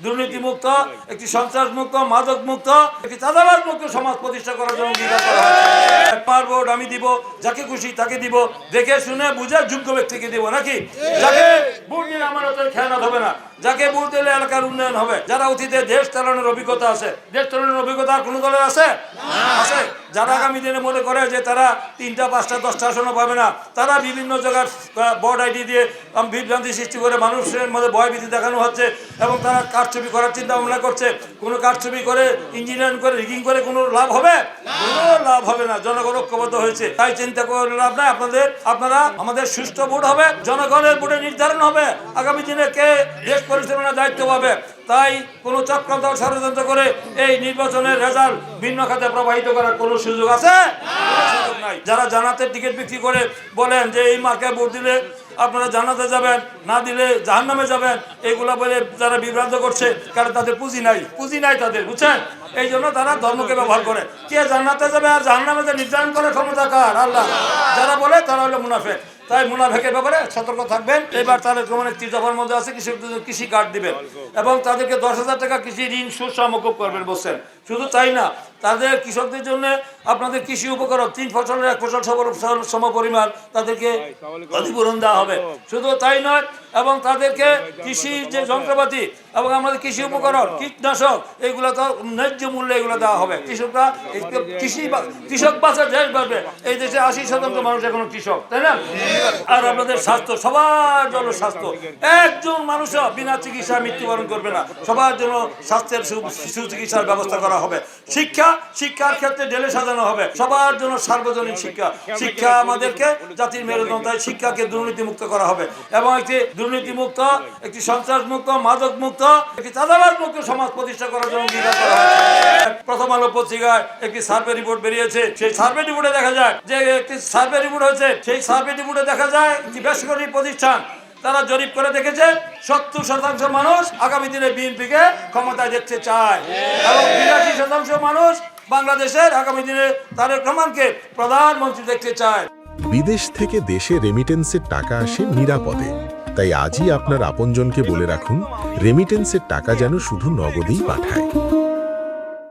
দুর্নীতিমুক্ত, একটি সন্ত্রাসমুক্ত, মাদকমুক্ত, একটি চাঁদাবাজ মুক্ত সমাজ প্রতিষ্ঠা করার জন্য অঙ্গীকার করা হয়েছে। পার ভোট আমি দিব, যাকে খুশি তাকে দিব, দেখে শুনে বুঝে যোগ্য ব্যক্তিকে দিব, নাকি যাকে ভোট দিলে আমার খেয়ানত হবে না, যাকে ভোট দিলে এলাকার উন্নয়ন হবে, যারা অতীতে দেশ চালানোর অভিজ্ঞতা আছে। দেশ চালানোর অভিজ্ঞতা আর কোনো দলের আছে? আছে। যারা আগামী দিনে মনে করে যে তারা 3টা 5টা 10টা আসনও পাবে না, তারা বিভিন্ন জায়গার বোর্ড আইডি দিয়ে বিভ্রান্তি সৃষ্টি করে মানুষের মধ্যে ভয়ভীতি দেখানো হচ্ছে এবং তারা কারচুপি করার চিন্তা ভাবনা করছে। কোনো কারচুপি করে, ইঞ্জিনিয়ারিং করে, রিগিং করে কোনো লাভ হবে? কোনো লাভ হবে না। জনগণ ঐক্যবদ্ধ হয়েছে, তাই চিন্তা করে লাভ নাই। আপনারা আমাদের সুষ্ঠু ভোট হবে, জনগণের ভোটে নির্ধারণ হবে আগামী দিনে কে দেশ পরিচালনার দায়িত্ব পাবে। তাই কোনো চক্রান্ত ষড়যন্ত্র করে এই নির্বাচনের রেজাল্ট ভিন্ন খাতে প্রবাহিত করার কোনো সুযোগ আছে? সুযোগ নাই। যারা জান্নাতের টিকিট বিক্রি করে বলেন যে এই মার্কে ভোট দিলে আপনারা জান্নাতে যাবেন, না দিলে জাহান্নামে যাবেন, এইগুলা বলে যারা বিভ্রান্ত করছে, কারণ তাদের পুঁজি নাই তাদের, বুঝছেন? এই জন্য তারা ধর্মকে ব্যবহার করে। কে জান্নাতে যাবে আর জাহান্নামে যে নির্ধারণ করে ক্ষমতা কার? আল্লাহ। যারা বলে তারা হলো মুনাফিক। তাই মুনাফিকের ব্যাপারে সতর্ক থাকবেন। এবার তাদের কোন একটি দফার মধ্যে আছে কৃষি কার্ড দিবেন এবং তাদেরকে 10,000 টাকা কৃষি ঋণ সুদ মকুব করবেন বলছেন। শুধু তাই না, তাদের কৃষকদের জন্য আপনাদের কৃষি উপকরণ 3 ফসলের 1 ফসল সম পরিমাণ তাদেরকে ক্ষতিপূরণ দেওয়া হবে। শুধু তাই নয়, এবং তাদেরকে কৃষি যে যন্ত্রপাতি এবং আমাদের কৃষি উপকরণ, কীটনাশক, এগুলো তো ন্যায্য মূল্যে এগুলো দেওয়া হবে। কৃষকরা কৃষক বাঁচা দেশ বাড়বে। এই দেশে 80% মানুষ এখনো কৃষক, তাই না? আর আপনাদের স্বাস্থ্য, সবার জন্য স্বাস্থ্য, একজন মানুষও বিনা চিকিৎসায় মৃত্যুবরণ করবে না। সবার জন্য স্বাস্থ্যের সুচিকিৎসার ব্যবস্থা করা হবে। শিক্ষার ক্ষেত্রে ঢেলে সাজানো হবে। সবার জন্য সার্বজনীন শিক্ষা আমাদেরকে জাতির মেরুদণ্ড। তাই শিক্ষাকে দুর্নীতিমুক্ত করা হবে এবং একটি দুর্নীতিমুক্ত, একটি সন্ত্রাসমুক্ত, মাদকমুক্ত, একটি চাঁদাবাজ মুক্ত সমাজ প্রতিষ্ঠা করার জন্য অঙ্গীকার করা হয়েছে। প্রথম আলো পত্রিকায় একটি সার্ভে রিপোর্ট বেরিয়েছে। সেই সার্ভে রিপোর্টে দেখা যায় যে একটি সার্ভে রিপোর্ট হয়েছে। সেই সার্ভে রিপোর্টে দেখা যায় একটি বেসরকারি প্রতিষ্ঠান তারা জরিপ করে দেখেছে 70% মানুষ আগামী দিনে বিএনপিকে ক্ষমতায় দেখতে চায় এবং 82% মানুষ বাংলাদেশের আগামী দিনে তারেক রহমানকে প্রধানমন্ত্রী দেখতে চায়। বিদেশ থেকে দেশে রেমিটেন্সের টাকা আসে নিরাপদে। তাই আজই আপনার আপনজনকে বলে রাখুন, রেমিটেন্সের টাকা যেন শুধু নগদেই পাঠায়।